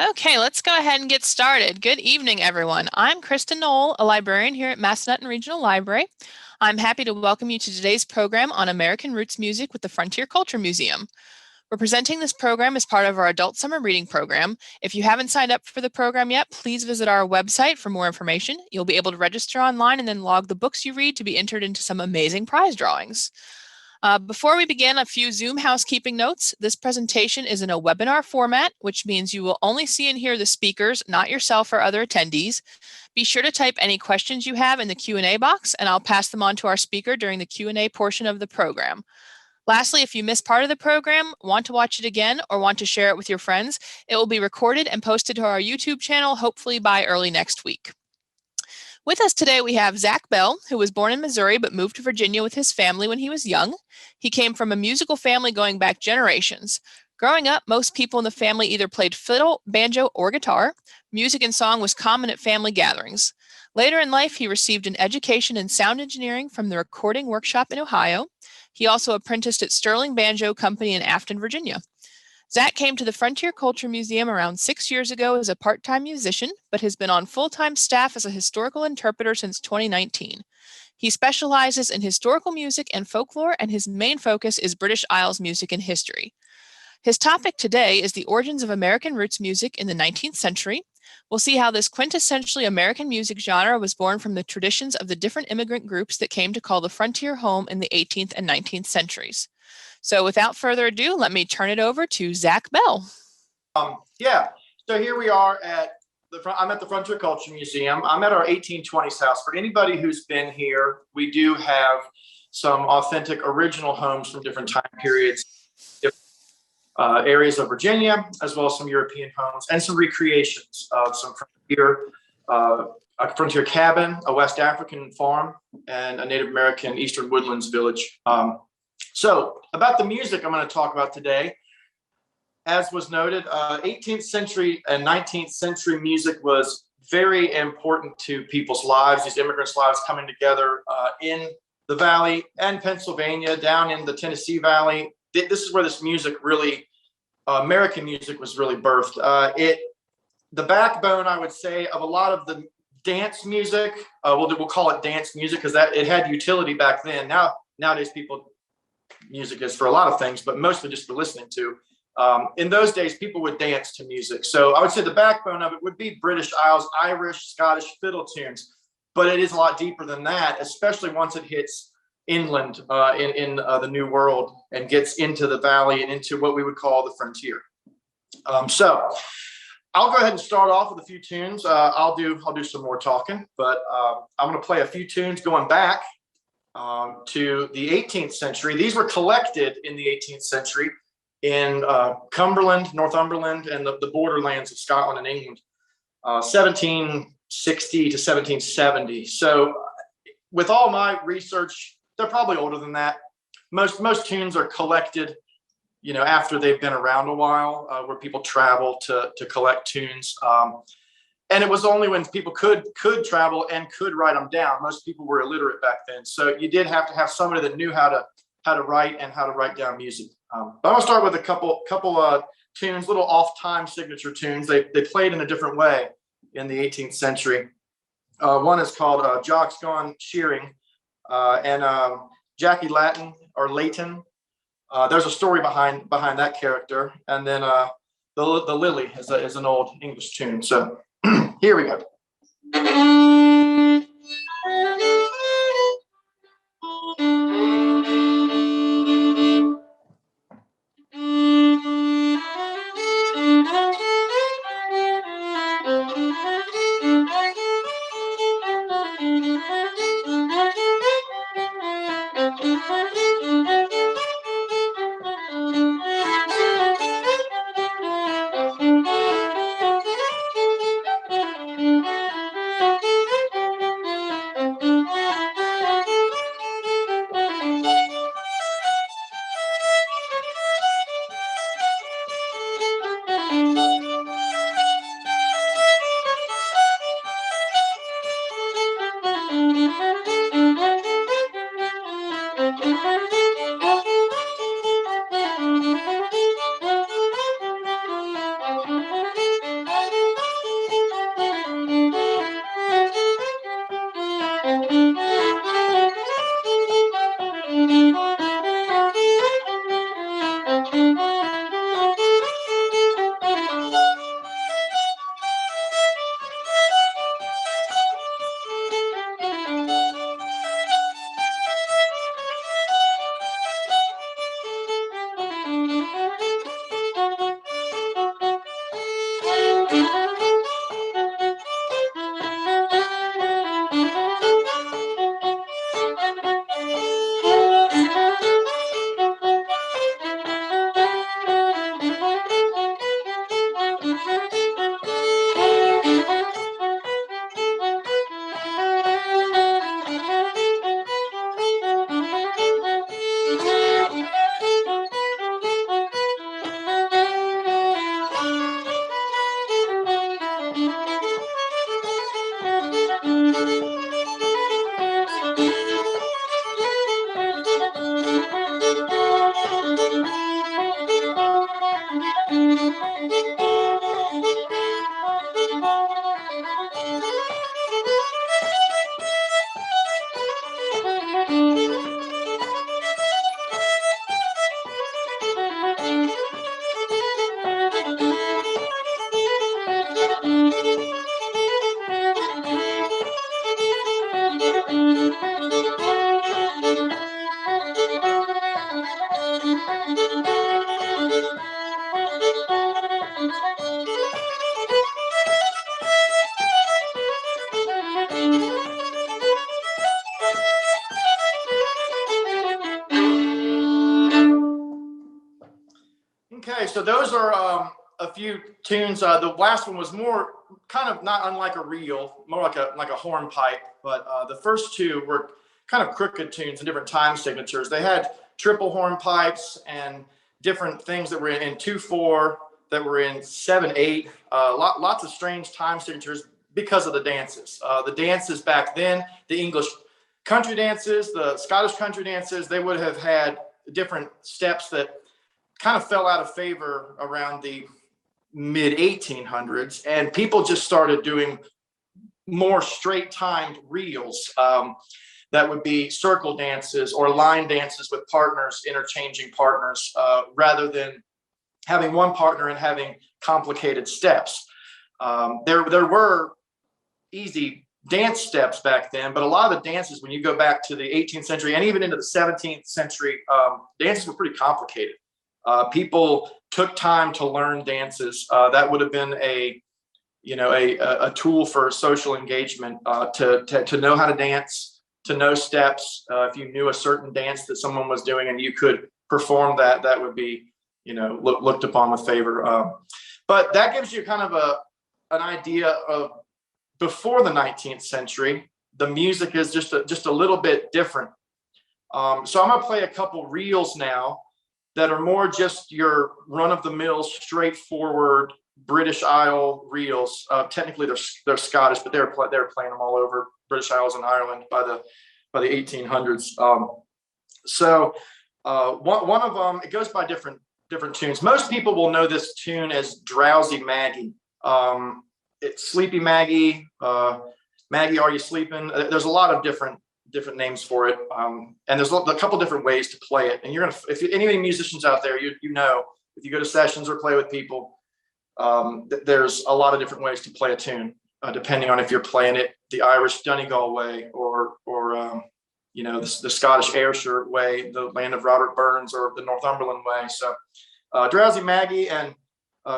Okay, let's go ahead and get started. Good evening, everyone. I'm Kristen Knoll, a librarian here at Massanutten Regional Library. I'm happy to welcome you to today's program on American Roots Music with the Frontier Culture Museum. We're presenting this program as part of our Adult Summer Reading Program. If you haven't signed up for the program yet, please visit our website for more information. You'll be able to register online and then log the books you read to be entered into some amazing prize drawings. Before we begin, a few Zoom housekeeping notes. This presentation is in a webinar format, which means you will only see and hear the speakers, not yourself or other attendees. Be sure to type any questions you have in the Q&A box, and I'll pass them on to our speaker during the Q&A portion of the program. Lastly, if you missed part of the program, want to watch it again, or want to share it with your friends, it will be recorded and posted to our YouTube channel, hopefully by early next week. With us today, we have Zac Bell, who was born in Missouri but moved to Virginia with his family when he was young. He came from a musical family going back generations. Growing up, most people in the family either played fiddle, banjo, or guitar. Music and song was common at family gatherings. Later in life, he received an education in sound engineering from the Recording Workshop in Ohio. He also apprenticed at Sterling Banjo Co in Afton, Virginia. Zac came to the Frontier Culture Museum around 6 years ago as a part-time musician, but has been on full-time staff as a historical interpreter since 2019. He specializes in historical music and folklore, and his main focus is British Isles music and history. His topic today is the origins of American roots music in the 19th century. We'll see how this quintessentially American music genre was born from the traditions of the different immigrant groups that came to call the frontier home in the 18th and 19th centuries. So without further ado, let me turn it over to Zac Bell. So here we are I'm at the Frontier Culture Museum. I'm at our 1820s house. For anybody who's been here, we do have some authentic original homes from different time periods, different areas of Virginia, as well as some European homes and some recreations of some a frontier cabin, a West African farm, and a Native American Eastern Woodlands village. So about the music I'm going to talk about today, as was noted, 18th century and 19th century music was very important to people's lives, these immigrants' lives coming together in the Valley and Pennsylvania, down in the Tennessee Valley. This is where this music really, American music was really birthed. The backbone, I would say, of a lot of the dance music, we'll call it dance music because it had utility back then. Nowadays, music is for a lot of things, but mostly just for listening to. In those days, people would dance to music. So I would say the backbone of it would be British Isles, Irish, Scottish fiddle tunes, but it is a lot deeper than that, especially once it hits inland in the New World and gets into the Valley and into what we would call the frontier. So I'll go ahead and start off with a few tunes. I'll do some more talking, but I'm going to play a few tunes going back to the 18th century. These were collected in the 18th century in Cumberland, Northumberland, and the borderlands of Scotland and England, 1760 to 1770. So with all my research, they're probably older than that. Most tunes are collected, after they've been around a while, where people travel to collect tunes. And it was only when people could travel and could write them down. Most people were illiterate back then, so you did have to have somebody that knew how to write and how to write down music. But I'm gonna start with a couple tunes, little off-time signature tunes. They played in a different way in the 18th century. One is called "Jock's Gone Shearing," and Jackie Latin or Layton. There's a story behind that character, and then the Lily is an old English tune. So. Here we go. Okay, so those are a few tunes. The last one was more kind of not unlike a reel, more like a hornpipe. But the first two were kind of crooked tunes and different time signatures. They had triple hornpipes and different things that were in 2/4, that were in 7/8. Lots of strange time signatures because of the dances. The dances back then, the English country dances, the Scottish country dances, they would have had different steps that kind of fell out of favor around the mid 1800s, and people just started doing more straight timed reels. That would be circle dances or line dances with partners, interchanging partners, rather than having one partner and having complicated steps. There were easy dance steps back then, but a lot of the dances, when you go back to the 18th century and even into the 17th century, dances were pretty complicated. People took time to learn dances. That would have been a tool for social engagement, to know how to dance, to know steps. If you knew a certain dance that someone was doing and you could perform that, that would be, looked upon with favor. But that gives you kind of an idea of before the 19th century. The music is just a little bit different. So I'm gonna play a couple reels now that are more just your run-of-the-mill, straightforward British Isle reels. Technically, they're Scottish, but they're playing them all over British Isles and Ireland by the 1800s. So one of them, it goes by different tunes. Most people will know this tune as Drowsy Maggie. It's Sleepy Maggie, Maggie, Are You Sleeping? There's a lot of different names for it, and there's a couple different ways to play it. And you're gonna, if any musicians out there, you know, if you go to sessions or play with people, there's a lot of different ways to play a tune, depending on if you're playing it the Irish Donegal way or the Scottish Ayrshire way, the land of Robert Burns, or the Northumberland way. So Drowsy Maggie and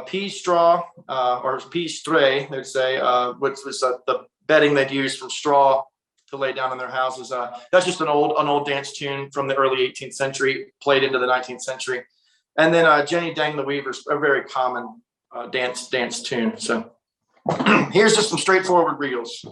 Peas Straw, or Peas Stray, they'd say, which was the bedding they'd use from straw to lay down in their houses. That's just an old dance tune from the early 18th century, played into the 19th century. And then Jenny Dang the Weaver's a very common dance tune. So here's just some straightforward reels.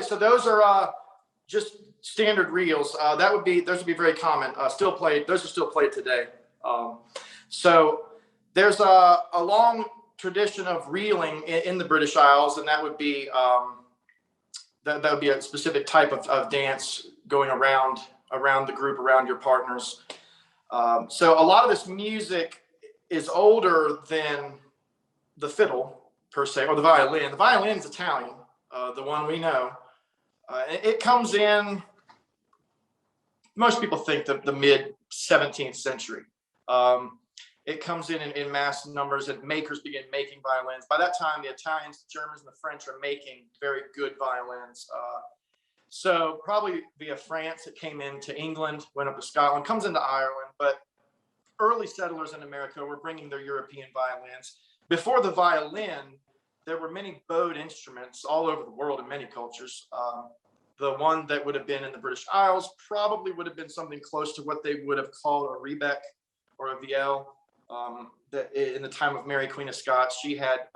so those are just standard reels. Those would be very common. Still played. Those are still played today. So there's a long tradition of reeling in the British Isles, and that would be that would be a specific type of dance going around the group, around your partners. So a lot of this music is older than the fiddle per se, or the violin. The violin's Italian, the one we know. It comes in, most people think the mid 17th century. It comes in mass numbers, and makers begin making violins. By that time, the Italians, the Germans, and the French are making very good violins. So probably via France, it came into England, went up to Scotland, comes into Ireland, but early settlers in America were bringing their European violins. Before the violin, there were many bowed instruments all over the world in many cultures. The one that would have been in the British Isles probably would have been something close to what they would have called a rebec or a vielle. That in the time of Mary, Queen of Scots, she had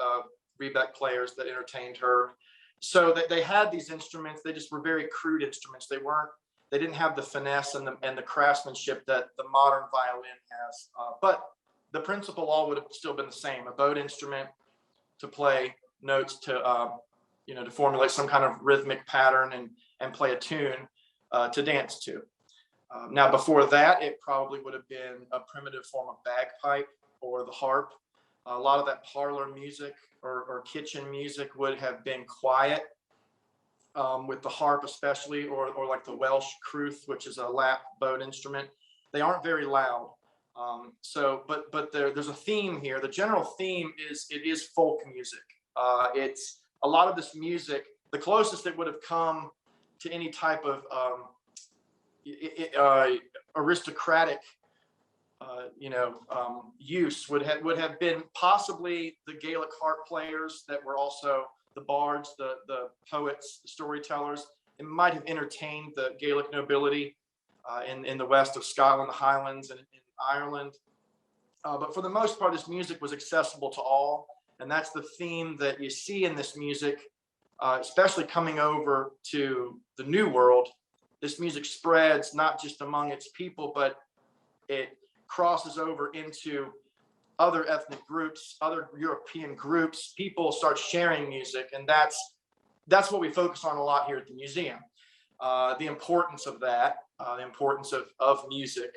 rebec players that entertained her. So they had these instruments. They just were very crude instruments. They didn't have the finesse and the craftsmanship that the modern violin has. But the principle all would have still been the same: a bowed instrument to play notes, to to formulate some kind of rhythmic pattern and play a tune to dance to. Now, before that, it probably would have been a primitive form of bagpipe or the harp. A lot of that parlor music or kitchen music would have been quiet, with the harp especially, or like the Welsh crwth, which is a lap bowed instrument. They aren't very loud. But there's a theme here. The general theme is folk music. It's a lot of this music. The closest it would have come to any type of aristocratic, use would have been possibly the Gaelic harp players that were also the bards, the poets, the storytellers. It might have entertained the Gaelic nobility in the west of Scotland, the Highlands, and in Ireland. But for the most part, this music was accessible to all, and that's the theme that you see in this music, especially coming over to the New World. This music spreads not just among its people, but it crosses over into other ethnic groups, other European groups. People start sharing music, and that's what we focus on a lot here at the museum. The importance of that, the importance of music,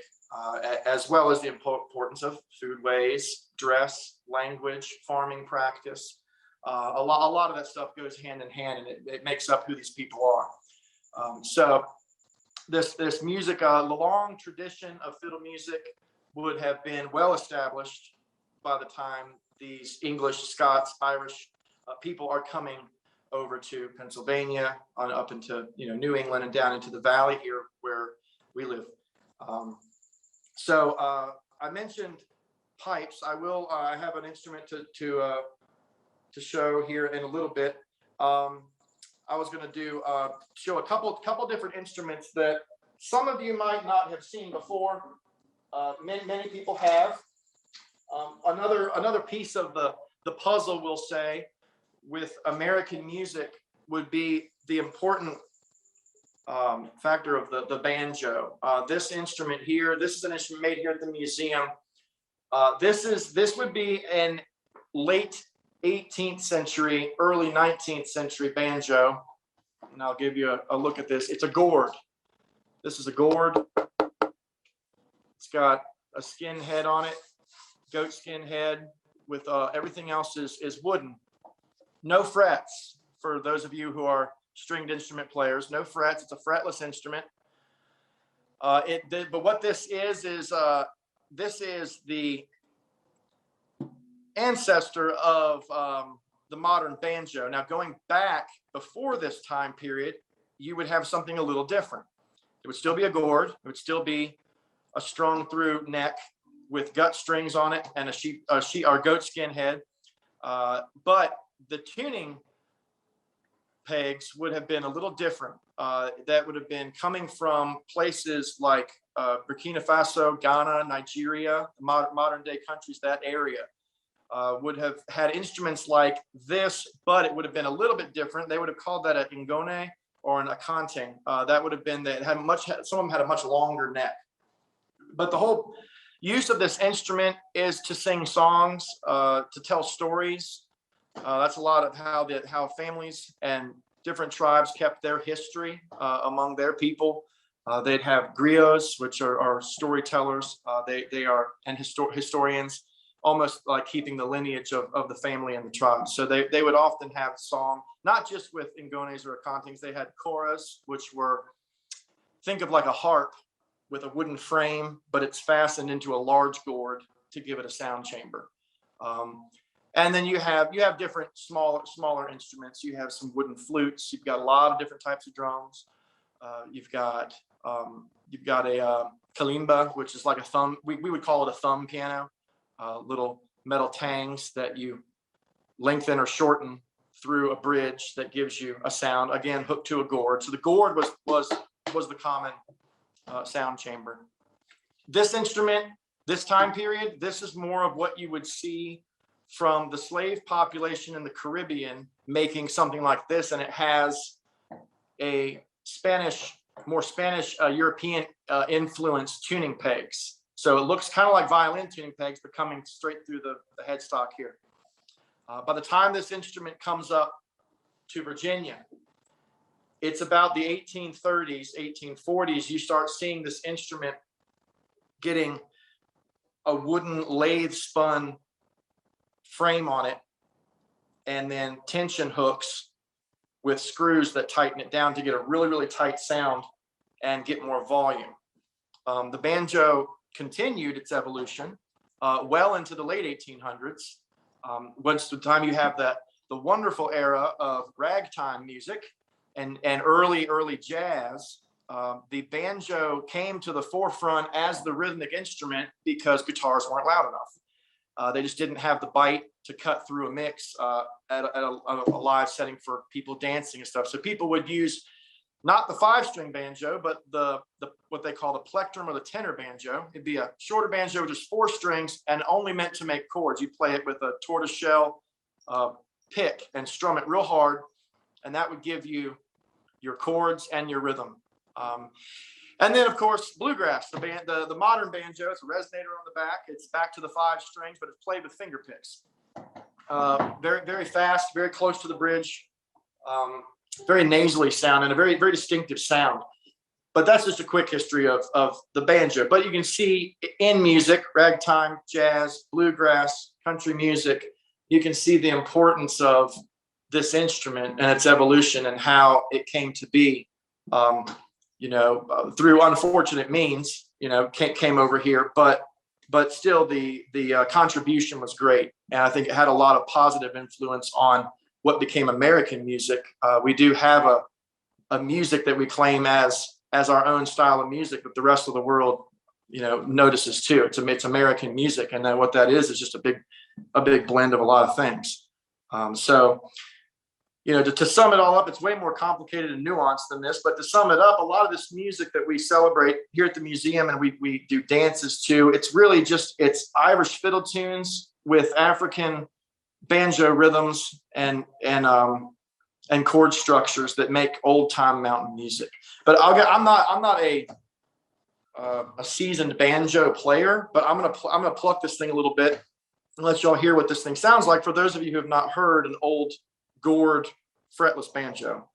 as well as the importance of foodways, dress, language, farming practice. A lot of that stuff goes hand in hand, and it makes up who these people are. So this music, the long tradition of fiddle music would have been well established by the time these English, Scots, Irish people are coming over to Pennsylvania, on up into New England and down into the valley here where we live. So I mentioned pipes. I have an instrument to show here in a little bit. I was going to show a couple different instruments that some of you might not have seen before. Many people have. Another piece of the puzzle, we'll say, with American music would be the important factor of the banjo. This instrument here, this is an instrument made here at the museum. This would be an late 18th century, early 19th century banjo. And I'll give you a look at this. It's a gourd. This is a gourd. It's got a skin head on it, goat skin head, with everything else is wooden. No frets, for those of you who are stringed instrument players. No frets. It's a fretless instrument. But what this is this is the ancestor of the modern banjo. Now, going back before this time period, you would have something a little different. It would still be a gourd. It would still be a strung through neck with gut strings on it and a sheep or goat skin head. But the tuning pegs would have been a little different. That would have been coming from places like Burkina Faso, Ghana, Nigeria, modern day countries, that area. Would have had instruments like this, but it would have been a little bit different. They would have called that a ngone, or an accounting. That would have been that had some of them had a much longer neck. But the whole use of this instrument is to sing songs, to tell stories. That's a lot of how families and different tribes kept their history among their people. They'd have griots, which are storytellers. They are historians, almost like keeping the lineage of the family and the tribe. So they would often have song, not just with ngones or accountings. They had choras, which were, think of like a harp with a wooden frame, but it's fastened into a large gourd to give it a sound chamber. And then you have different smaller instruments. You have some wooden flutes. You've got a lot of different types of drums. You've got a kalimba, which is like a thumb. We would call it a thumb piano. Little metal tangs that you lengthen or shorten through a bridge that gives you a sound. Again, hooked to a gourd. So the gourd was the common sound chamber. This instrument, this time period, this is more of what you would see from the slave population in the Caribbean making something like this, and it has a more Spanish European influenced tuning pegs. So it looks kind of like violin tuning pegs, but coming straight through the headstock here. By the time this instrument comes up to Virginia, it's about the 1830s, 1840s. You start seeing this instrument getting a wooden lathe spun frame on it, and then tension hooks with screws that tighten it down to get a really, really tight sound and get more volume. The banjo continued its evolution well into the late 1800s. Once the time you have the wonderful era of ragtime music and early jazz, the banjo came to the forefront as the rhythmic instrument because guitars weren't loud enough. They just didn't have the bite to cut through a mix at a live setting for people dancing and stuff. So people would use not the 5-string banjo, but the what they call the plectrum or the tenor banjo. It'd be a shorter banjo with just 4 strings and only meant to make chords. You play it with a tortoiseshell pick and strum it real hard, and that would give you your chords and your rhythm. And then, of course, bluegrass, the modern banjo. It's a resonator on the back. It's back to the 5 strings, but it's played with finger picks. Very, very fast, very close to the bridge, very nasally sound, and a very, very distinctive sound. But that's just a quick history of the banjo. But you can see in music, ragtime, jazz, bluegrass, country music, you can see the importance of this instrument and its evolution and how it came to be. Through unfortunate means, came over here, but still the contribution was great. And I think it had a lot of positive influence on what became American music. We do have a music that we claim as our own style of music, but the rest of the world, notices too. It's American music. And then what that is just a big blend of a lot of things. To sum it all up, it's way more complicated and nuanced than this, but to sum it up, a lot of this music that we celebrate here at the museum and we do dances to, it's really it's Irish fiddle tunes with African banjo rhythms and chord structures that make old time mountain music. But I'm not a seasoned banjo player, but I'm gonna pluck this thing a little bit and let y'all hear what this thing sounds like for those of you who have not heard an old gourd fretless banjo.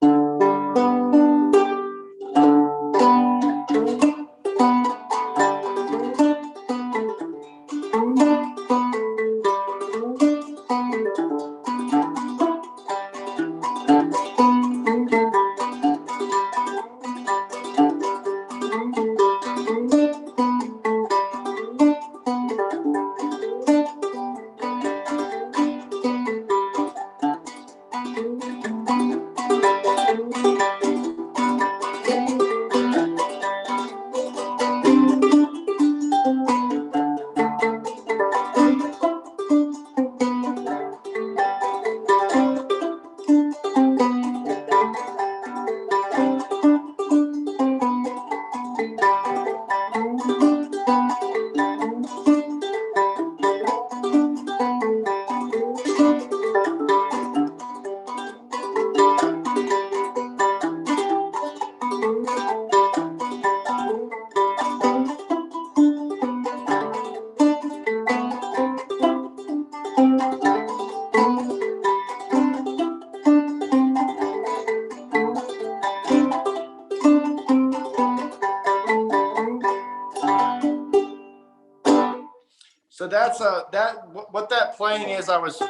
So that's what that playing is. I was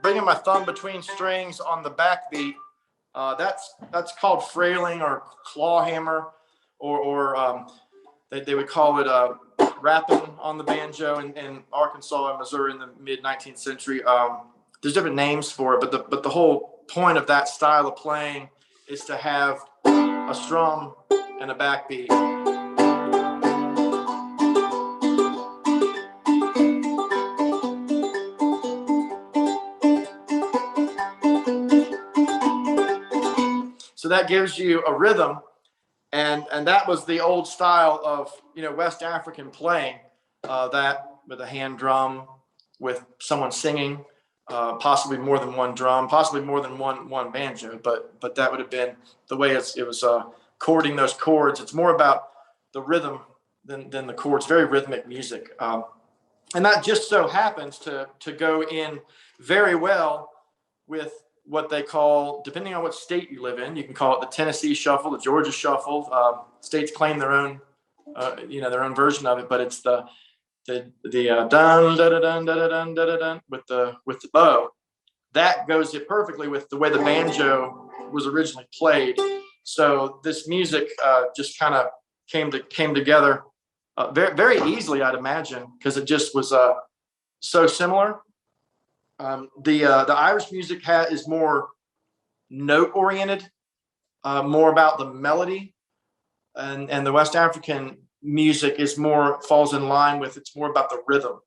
bringing my thumb between strings on the backbeat. That's called frailing or claw hammer, or they would call it rapping on the banjo in Arkansas and Missouri in the mid 19th century. There's different names for it, but the whole point of that style of playing is to have a strum and a backbeat. So that gives you a rhythm, and that was the old style of West African playing, that with a hand drum, with someone singing, possibly more than one drum, possibly more than one banjo, but that would have been the way it was chording those chords. It's more about the rhythm than the chords. Very rhythmic music, and that just so happens to go in very well with what they call, depending on what state you live in, you can call it the Tennessee shuffle, the Georgia shuffle. States claim their own, their own version of it, but it's the dun dun dun dun dun dun dun dun with the bow. That goes it perfectly with the way the banjo was originally played. So this music just kind of came together very very easily, I'd imagine, because it just was so similar. The Irish music is more note oriented, more about the melody, and the West African music falls in line with, it's more about the rhythm,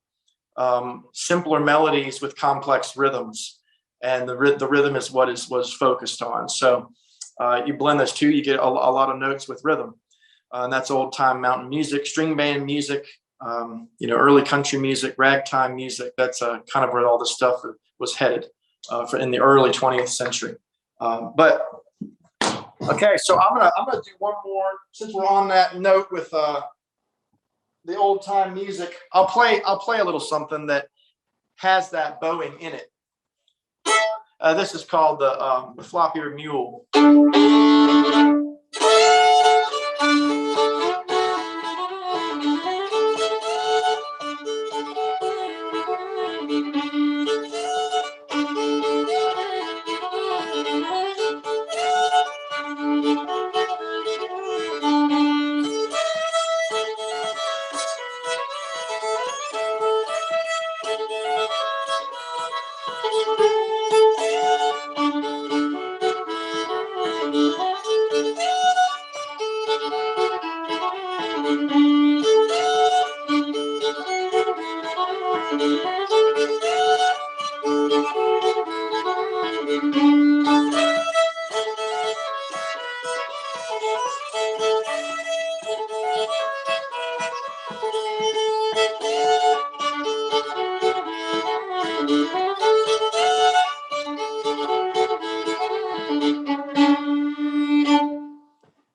simpler melodies with complex rhythms, and the rhythm is what was focused on. So you blend those two, you get a lot of notes with rhythm, and that's old time mountain music, string band music. Early country music, ragtime music. That's kind of where all this stuff was headed in the early 20th century. But okay, so I'm gonna do one more, since we're on that note with the old time music. I'll play a little something that has that bowing in it. This is called the flop-eared mule.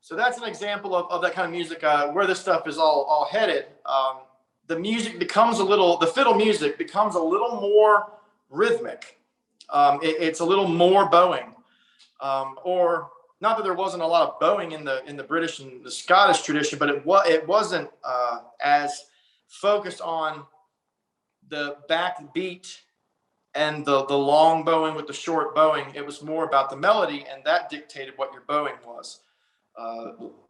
So that's an example of that kind of music, where this stuff is all headed. The music becomes the fiddle music becomes a little more rhythmic. It's a little more bowing, or not that there wasn't a lot of bowing in the British and the Scottish tradition, but it wasn't as focused on the backbeat and the long bowing with the short bowing. It was more about the melody, and that dictated what your bowing was.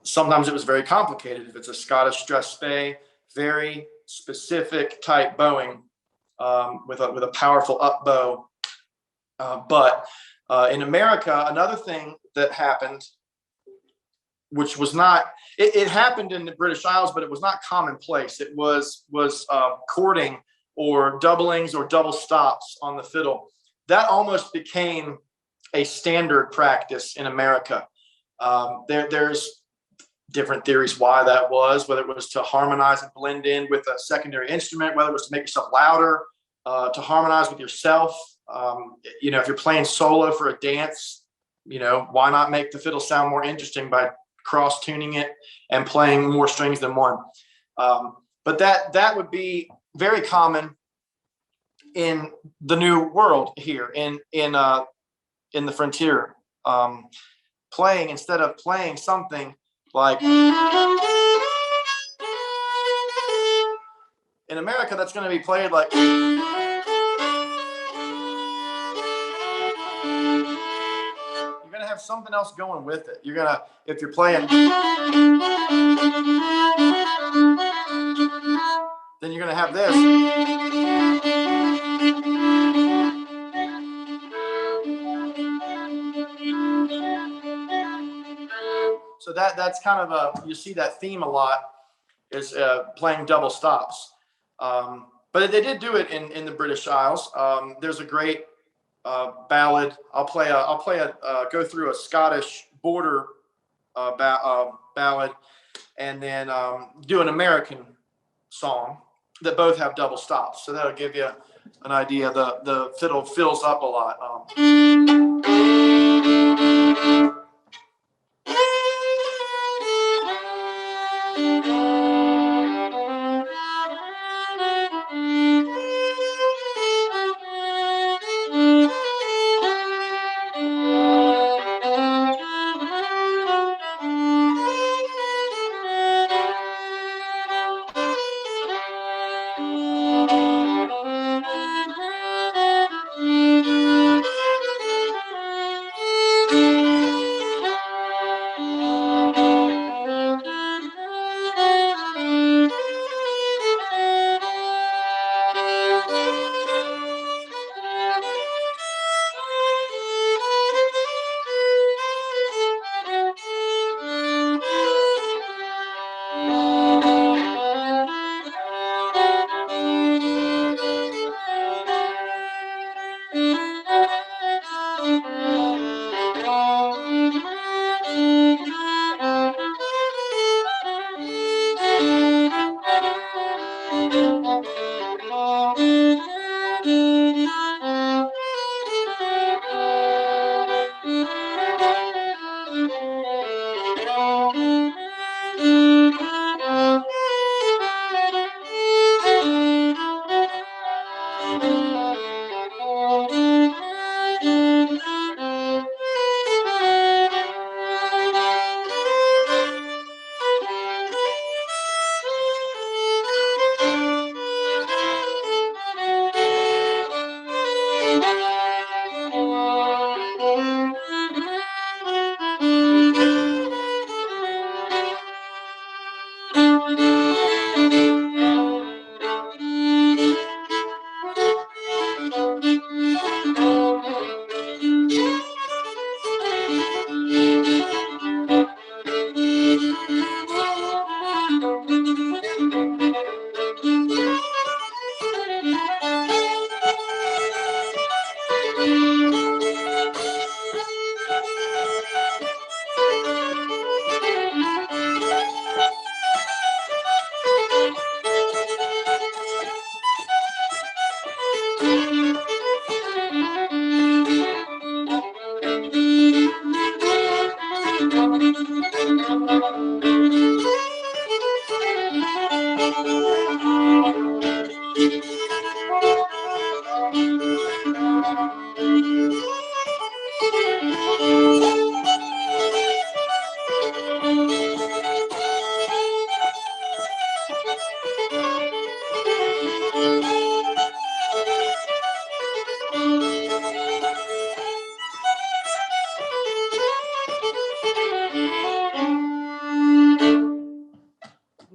Sometimes it was very complicated. If it's a Scottish dress-spey, very specific type bowing, with a powerful up bow. But in America, another thing that happened, which was not, it happened in the British Isles, but it was not commonplace. It was chording or doublings or double stops on the fiddle. That almost became a standard practice in America. There's different theories why that was, whether it was to harmonize and blend in with a secondary instrument, whether it was to make yourself louder, to harmonize with yourself. If you're playing solo for a dance, why not make the fiddle sound more interesting by cross tuning it and playing more strings than one? But that would be very common in the New World here in the frontier. Instead of playing something like in America, that's going to be played like. You're going to have something else going with it. You're going to, if you're playing, then you're going to have this. So that's kind of you see that theme a lot, is playing double stops. But they did do it in the British Isles. There's a great ballad. I'll go through a Scottish border ballad, and then do an American song that both have double stops. So that'll give you an idea. The fiddle fills up a lot.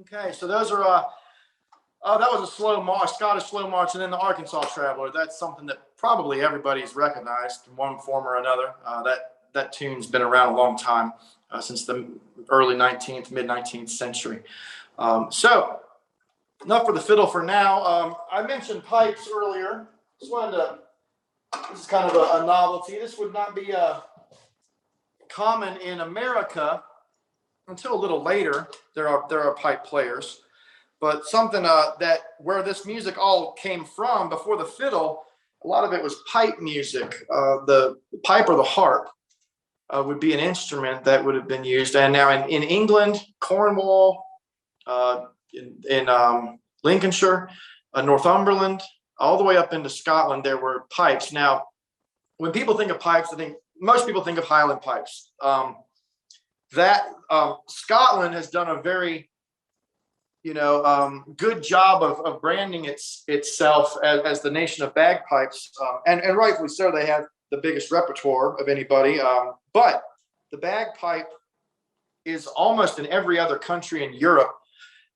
Okay, so those are that was a slow march, Scottish slow march, and then the Arkansas Traveler. That's something that probably everybody's recognized in one form or another. That tune's been around a long time, since the early 19th, mid 19th century. So enough for the fiddle for now. I mentioned pipes earlier. This is kind of a novelty. This would not be common in America until a little later. There are pipe players. But something that where this music all came from before the fiddle, a lot of it was pipe music. The pipe or the harp would be an instrument that would have been used. And now in England, Cornwall, in Lincolnshire, Northumberland, all the way up into Scotland, there were pipes. Now, when people think of pipes, most people think of Highland pipes. Scotland has done a very good job of branding itself as the nation of bagpipes, and rightfully so. They have the biggest repertoire of anybody, but the bagpipe is almost in every other country in Europe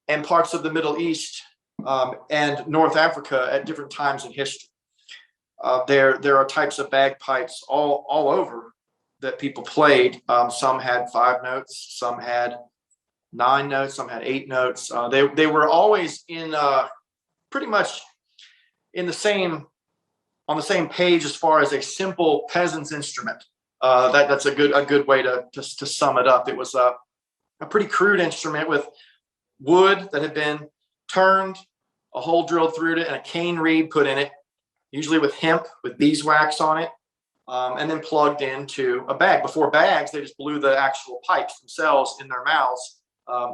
and parts of the Middle East, and North Africa at different times in history. There are types of bagpipes all over that people played. Some had 5 notes, some had 9 notes, some had 8 notes. They were always in pretty much in the same on the same page as far as a simple peasant's instrument. That's a good way to sum it up. It was a pretty crude instrument with wood that had been turned, a hole drilled through it, and a cane reed put in it, usually with hemp with beeswax on it, and then plugged into a bag. Before bags, they just blew the actual pipes themselves in their mouths.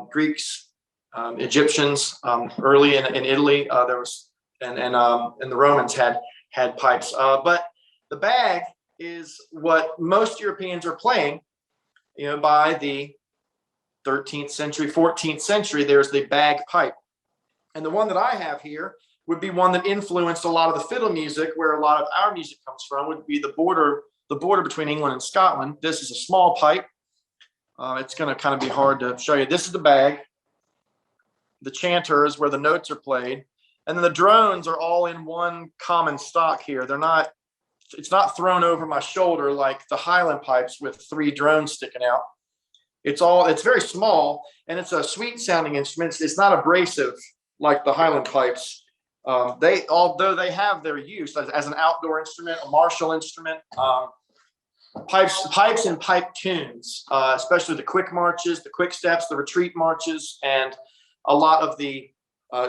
Greeks, Egyptians, early in Italy, there was, and the Romans had pipes. But the bag is what most Europeans are playing. By the 13th century, 14th century, there's the bagpipe. And the one that I have here would be one that influenced a lot of the fiddle music, where a lot of our music comes from, would be the border between England and Scotland. This is a small pipe. It's going to kind of be hard to show you. This is the bag. The chanter is where the notes are played. And then the drones are all in one common stock here. It's not thrown over my shoulder like the Highland pipes with 3 drones sticking out. It's very small, and it's a sweet sounding instrument. It's not abrasive like the Highland pipes. Although they have their use as an outdoor instrument, a martial instrument, pipes and pipe tunes, especially the quick marches, the quick steps, the retreat marches, and a lot of the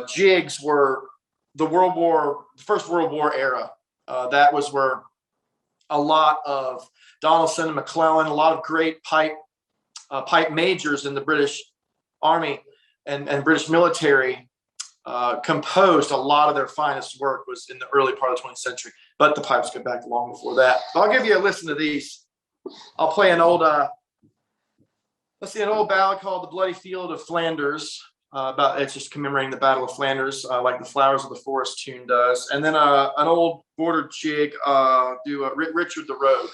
jigs were the First World War era. That was where a lot of Donaldson and McClellan, a lot of great pipe majors in the British Army and British military composed a lot of their finest work was in the early part of the 20th century, but the pipes go back long before that. So I'll give you a listen to these. I'll play an old ballad called "The Bloody Field of Flanders." It's just commemorating the Battle of Flanders, like the Flowers of the Forest tune does. And then an old border jig, do Richard the Rogue.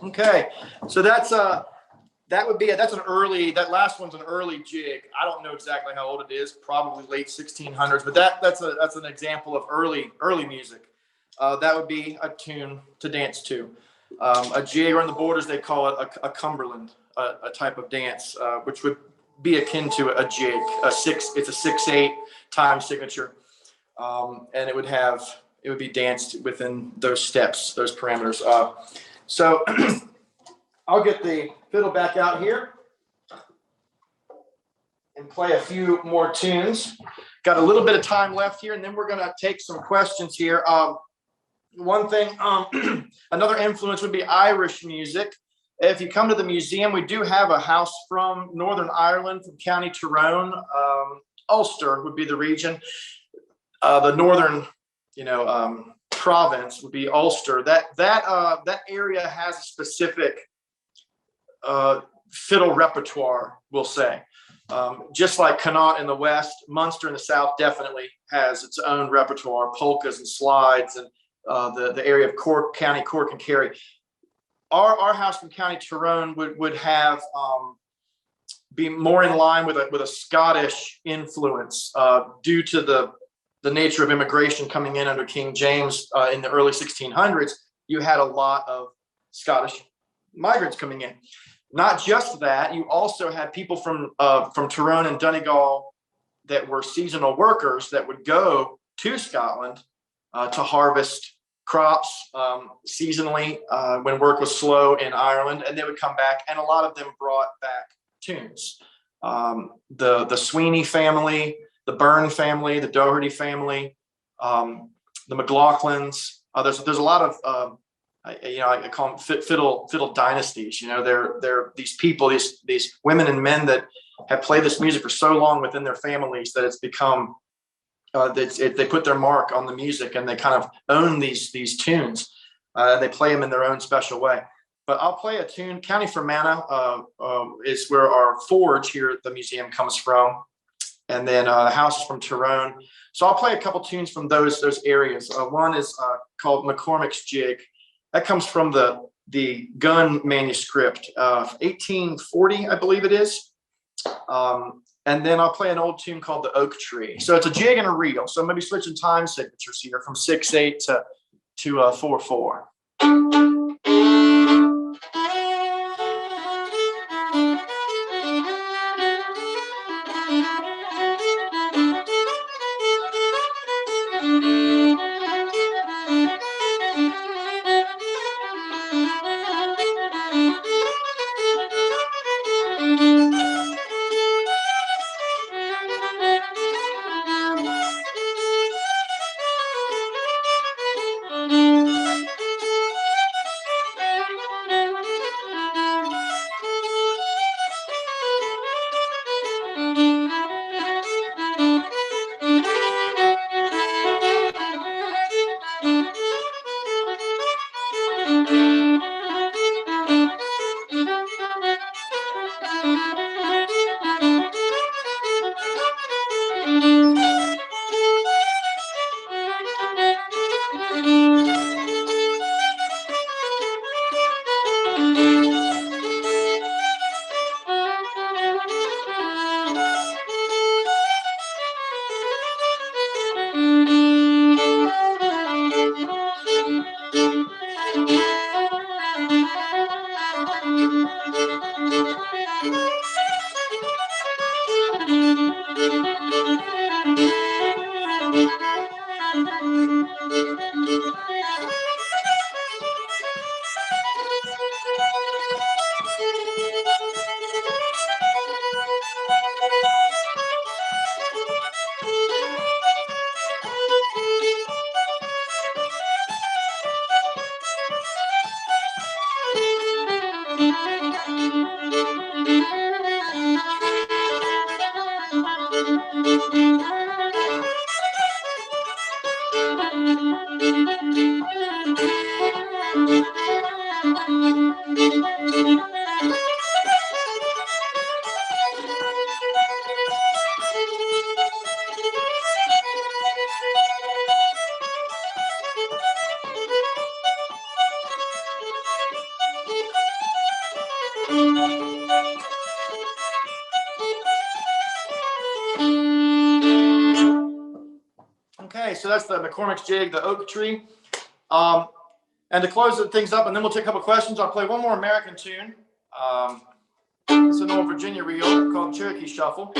Okay, so that's an early, that last one's an early jig. I don't know exactly how old it is, probably late 1600s, but that's an example of early music. That would be a tune to dance to. A jig, or on the borders they call it a Cumberland, a type of dance, which would be akin to a jig. It's a 6/8 time signature, and it would be danced within those steps, those parameters. So I'll get the fiddle back out here and play a few more tunes. Got a little bit of time left here, and then we're going to take some questions here. One thing, another influence would be Irish music. If you come to the museum, we do have a house from Northern Ireland, from County Tyrone. Ulster would be the region. The northern, province would be Ulster. That area has a specific fiddle repertoire, we'll say. Just like Connaught in the west, Munster in the south definitely has its own repertoire, polkas and slides, and the area of Cork, County Cork and Kerry. Our house from County Tyrone would have be more in line with a Scottish influence due to the nature of immigration coming in under King James in the early 1600s. You had a lot of Scottish migrants coming in. Not just that, you also had people from Tyrone and Donegal that were seasonal workers that would go to Scotland to harvest crops seasonally when work was slow in Ireland, and they would come back, and a lot of them brought back tunes. The Sweeney family, the Byrne family, the Doherty family, the McLaughlins. There's a lot of I call them fiddle dynasties. They're these people, these women and men that have played this music for so long within their families that it's become they put their mark on the music, and they kind of own these tunes. They play them in their own special way. But I'll play a tune. County Fermanagh is where our forge here at the museum comes from, and then the house is from Tyrone. So I'll play a couple tunes from those areas. One is called McCormick's Jig. That comes from the Gunn manuscript of 1840, I believe it is. And then I'll play an old tune called The Oak Tree. So it's a jig and a reel. So I'm going to be switching time signatures here from 6/8 to 4/4. Okay, so that's the Mccormick's jig, the oak tree. And to close things up, and then we'll take a couple questions, I'll play one more American tune. It's an old Virginia reel called Cherokee Shuffle.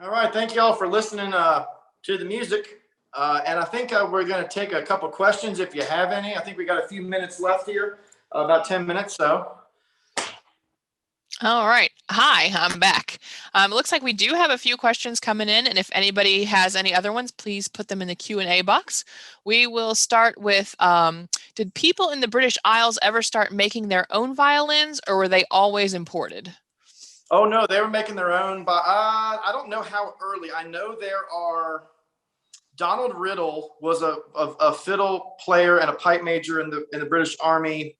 All right, thank you all for listening to the music. And I think we're going to take a couple questions if you have any. I think we got a few minutes left here, about 10 minutes. So. All right. Hi, I'm back. It looks like we do have a few questions coming in, and if anybody has any other ones, please put them in the Q&A box. We will start with, did people in the British Isles ever start making their own violins, or were they always imported? Oh, no, they were making their own. I don't know how early. I know there are. Donald Riddle was a fiddle player and a pipe major in the British Army,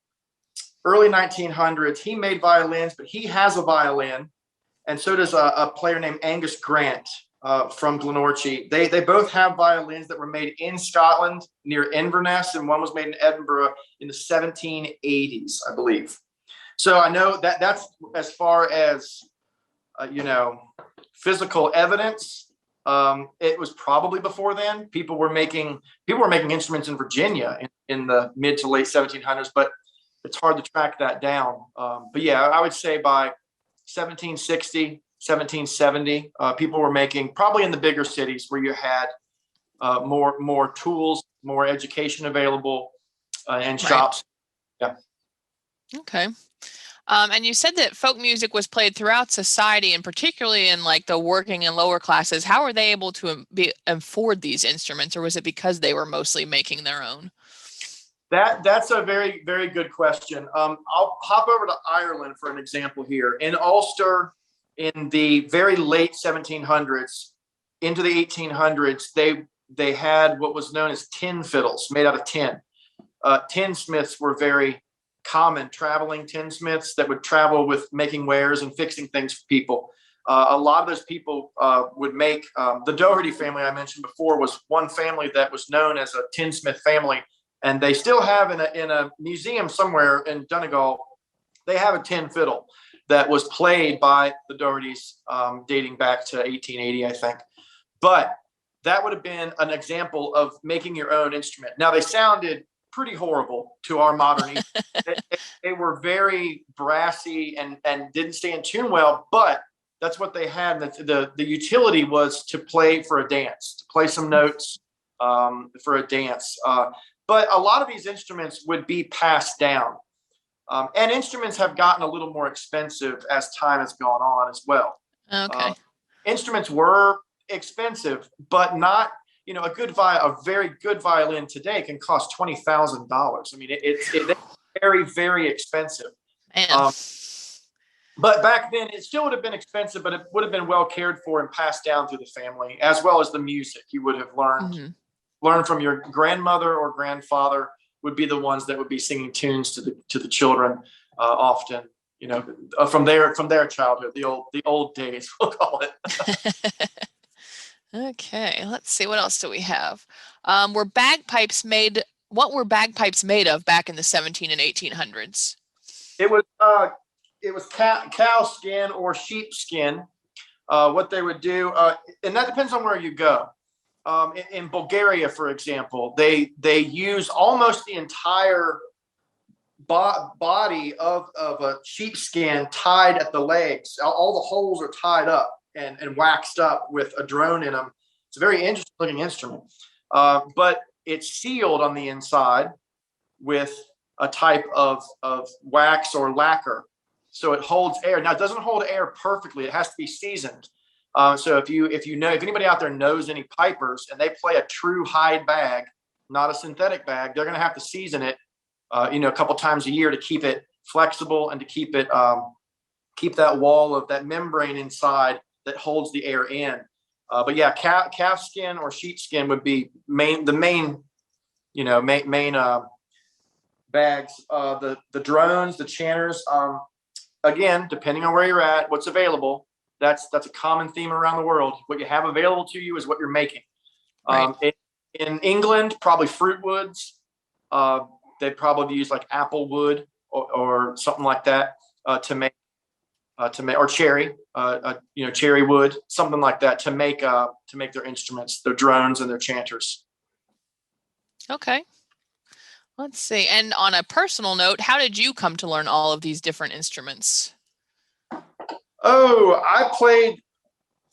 early 1900s. He made violins, but he has a violin, and so does a player named Angus Grant from Glenorchy. They both have violins that were made in Scotland near Inverness, and one was made in Edinburgh in the 1780s, I believe. So I know that's as far as physical evidence. It was probably before then. People were making instruments in Virginia in the mid to late 1700s, but it's hard to track that down. But yeah, I would say by 1760, 1770, people were making, probably in the bigger cities where you had more tools, more education available, and shops. Right. Yeah. Okay. And you said that folk music was played throughout society, and particularly in like the working and lower classes. How were they able to afford these instruments, or was it because they were mostly making their own? That's a very, very good question. I'll hop over to Ireland for an example here. In Ulster, in the very late 1700s into the 1800s, they had what was known as tin fiddles made out of tin. Tinsmiths were very common, traveling tinsmiths that would travel with making wares and fixing things for people. A lot of those people would make, the Doherty family I mentioned before was one family that was known as a tinsmith family, and they still have in a museum somewhere in Donegal, they have a tin fiddle that was played by the Dohertys dating back to 1880, I think. But that would have been an example of making your own instrument. Now, they sounded pretty horrible to our modern ears. They were very brassy and didn't stay in tune well, but that's what they had. The utility was to play for a dance, to play some notes for a dance. But a lot of these instruments would be passed down. And instruments have gotten a little more expensive as time has gone on as well. Okay. Instruments were expensive, but not, a very good violin today can cost $20,000. I mean, it's very, very expensive. But back then, it still would have been expensive, but it would have been well cared for and passed down through the family, as well as the music. You would have learned from your grandmother or grandfather would be the ones that would be singing tunes to the children often. From their childhood, the old days, we'll call it. Okay, let's see. What else do we have? What were bagpipes made of back in the 17 and 1800s? It was cow skin or sheep skin. What they would do, and that depends on where you go. In Bulgaria, for example, they use almost the entire body of a sheepskin tied at the legs. All the holes are tied up and waxed up with a drone in them. It's a very interesting looking instrument, but it's sealed on the inside with a type of wax or lacquer. So it holds air. Now, it doesn't hold air perfectly. It has to be seasoned. So if anybody out there knows any pipers and they play a true hide bag, not a synthetic bag, they're going to have to season it, a couple times a year to keep it flexible and to keep that wall of that membrane inside that holds the air in. But yeah, calf skin or sheepskin would be the main bags. The drones, the chanters. Again, depending on where you're at, what's available, that's a common theme around the world. What you have available to you is what you're making. Right. In England, probably fruit woods. They probably use like apple wood or something like that to make or cherry, cherry wood, something like that to make their instruments, their drones and their chanters. Okay. Let's see. And on a personal note, how did you come to learn all of these different instruments? Oh, I played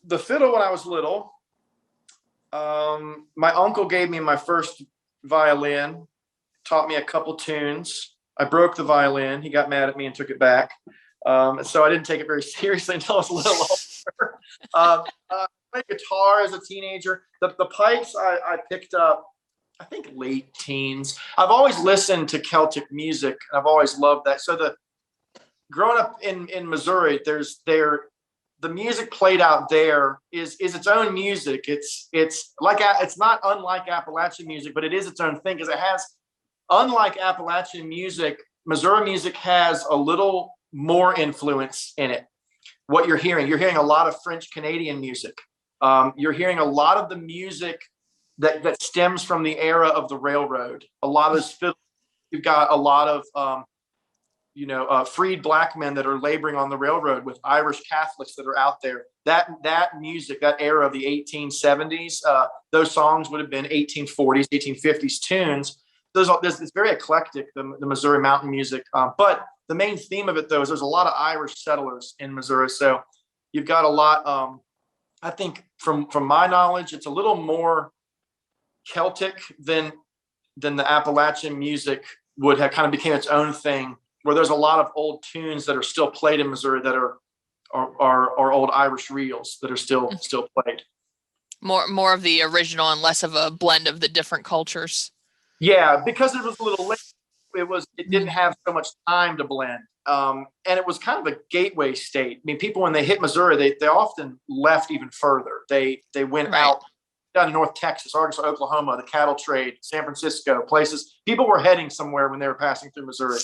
the fiddle when I was little. My uncle gave me my first violin, taught me a couple tunes. I broke the violin. He got mad at me and took it back. So I didn't take it very seriously until I was a little older. I played guitar as a teenager. The pipes I picked up, I think, late teens. I've always listened to Celtic music. I've always loved that. So growing up in Missouri, the music played out there is its own music. It's not unlike Appalachian music, but it is its own thing because it has, unlike Appalachian music, Missouri music has a little more influence in it. What you're hearing a lot of French Canadian music. You're hearing a lot of the music that stems from the era of the railroad. A lot of this fiddle. You've got a lot of freed black men that are laboring on the railroad with Irish Catholics that are out there. That music, that era of the 1870s, those songs would have been 1840s, 1850s tunes. It's very eclectic, the Missouri mountain music. But the main theme of it, though, is there's a lot of Irish settlers in Missouri. So you've got a lot, I think from my knowledge, it's a little more Celtic than the Appalachian music would have kind of became its own thing, where there's a lot of old tunes that are still played in Missouri that are old Irish reels that are still played. More of the original and less of a blend of the different cultures. Yeah, because it was a little late. It didn't have so much time to blend. And it was kind of a gateway state. I mean, people, when they hit Missouri, they often left even further. They went out down to North Texas, Arkansas, Oklahoma, the cattle trade, San Francisco, places. People were heading somewhere when they were passing through Missouri.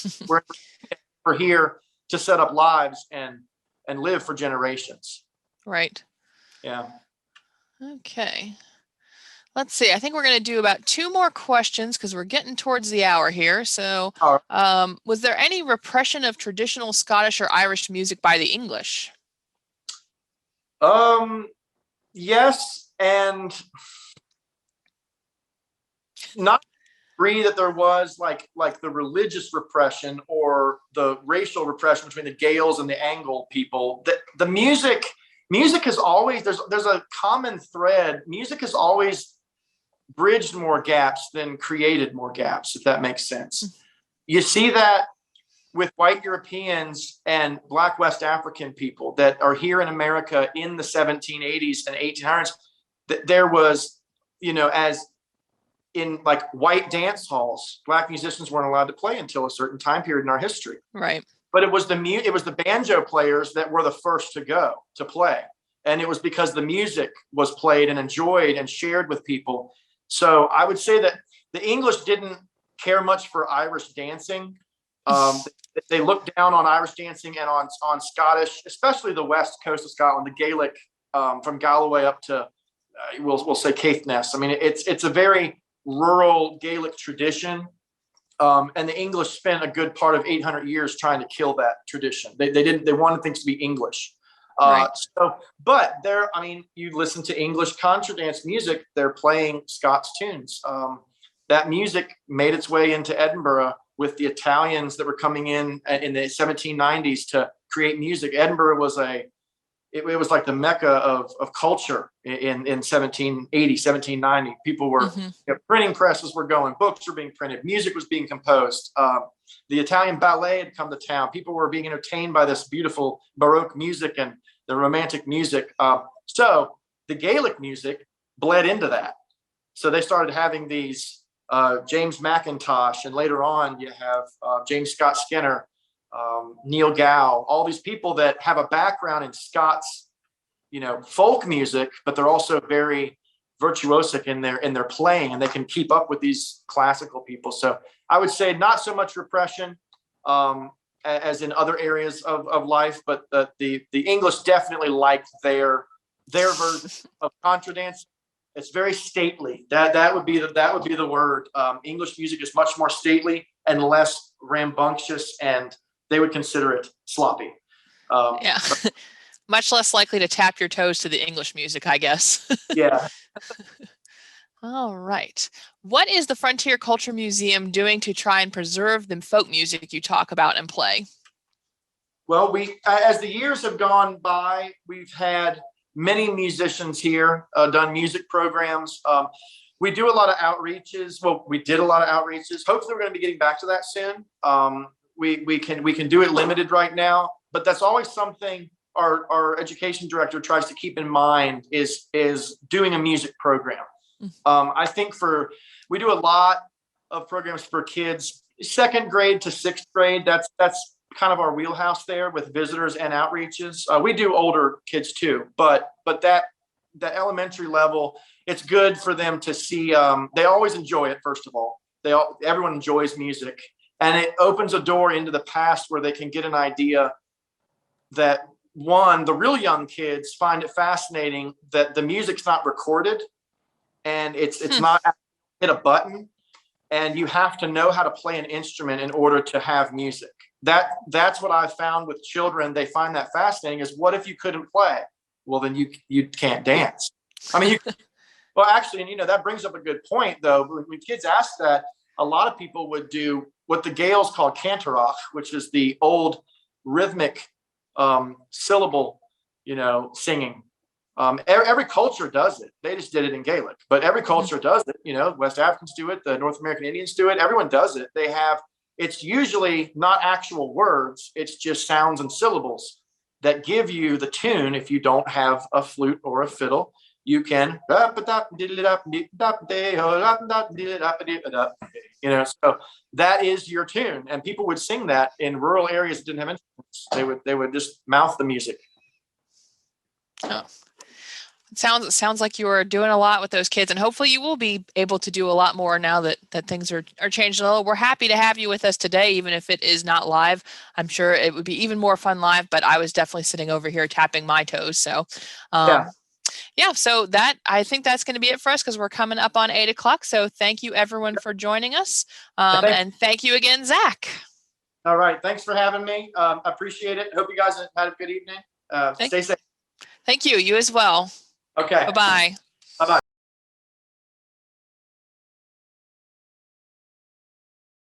We're here to set up lives and live for generations. Right. Yeah. Okay. Let's see. I think we're going to do about 2 more questions because we're getting towards the hour here. So, was there any repression of traditional Scottish or Irish music by the English? Yes, and not agree that there was like the religious repression or the racial repression between the Gaels and the Angle people. The music has always there's a common thread. Music has always bridged more gaps than created more gaps, if that makes sense. You see that with white Europeans and Black West African people that are here in America in the 1780s and 1800s. There was, as in like white dance halls, Black musicians weren't allowed to play until a certain time period in our history. Right. but it was the banjo players that were the first to go to play. And it was because the music was played and enjoyed and shared with people. So I would say that the English didn't care much for Irish dancing. They looked down on Irish dancing and on Scottish, especially the west coast of Scotland, the Gaelic, from Galloway up to we'll say Caithness. I mean, it's a very rural Gaelic tradition, and the English spent a good part of 800 years trying to kill that tradition. They wanted things to be English. Right. But I mean, you listen to English contra dance music, they're playing Scots tunes. That music made its way into Edinburgh with the Italians that were coming in the 1790s to create music. Edinburgh was it was like the mecca of culture in 1780, 1790. People were, printing presses were going, books were being printed, music was being composed. The Italian ballet had come to town. People were being entertained by this beautiful Baroque music and the Romantic music. So the Gaelic music bled into that. So they started having these James McIntosh, and later on you have James Scott Skinner, Neil Gow, all these people that have a background in Scots, folk music, but they're also very virtuosic in their playing, and they can keep up with these classical people. So I would say not so much repression as in other areas of life, but the English definitely liked their version of contra dance. It's very stately. That would be the word. English music is much more stately and less rambunctious, and they would consider it sloppy. Yeah. Much less likely to tap your toes to the English music, I guess. Yeah. All right. What is the Frontier Culture Museum doing to try and preserve the folk music you talk about and play? Well, as the years have gone by, we've had many musicians here, done music programs. We do a lot of outreaches. Well, we did a lot of outreaches. Hopefully we're going to be getting back to that soon. We can do it limited right now, but that's always something our education director tries to keep in mind is doing a music program. I think we do a lot of programs for kids, 2nd grade to 6th grade. That's kind of our wheelhouse there with visitors and outreaches. We do older kids too, but that elementary level, it's good for them to see. They always enjoy it. First of all, everyone enjoys music, and it opens a door into the past where they can get an idea that the real young kids find it fascinating that the music's not recorded, and it's not hit a button, and you have to know how to play an instrument in order to have music. That's what I found with children. They find that fascinating. Is what if you couldn't play? Well, then you can't dance. I mean, well, actually, and that brings up a good point though. When kids ask that, a lot of people would do what the Gaels call canterach, which is the old rhythmic syllable, singing. Every culture does it. They just did it in Gaelic, but every culture does it. West Africans do it. The North American Indians do it. Everyone does it. It's usually not actual words. It's just sounds and syllables that give you the tune. If you don't have a flute or a fiddle, you can, so that is your tune. And people would sing that in rural areas that didn't have instruments. They would just mouth the music. Oh. Sounds like you are doing a lot with those kids, and hopefully you will be able to do a lot more now that things are changing a little. We're happy to have you with us today, even if it is not live. I'm sure it would be even more fun live, but I was definitely sitting over here tapping my toes. So, so I think that's going to be it for us because we're coming up on 8 o'clock. So thank you everyone for joining us. And thank you again, Zac. All right. Thanks for having me. I appreciate it. Hope you guys had a good evening. Stay safe. Thank you. You as well. Okay. Bye-bye. Bye-bye.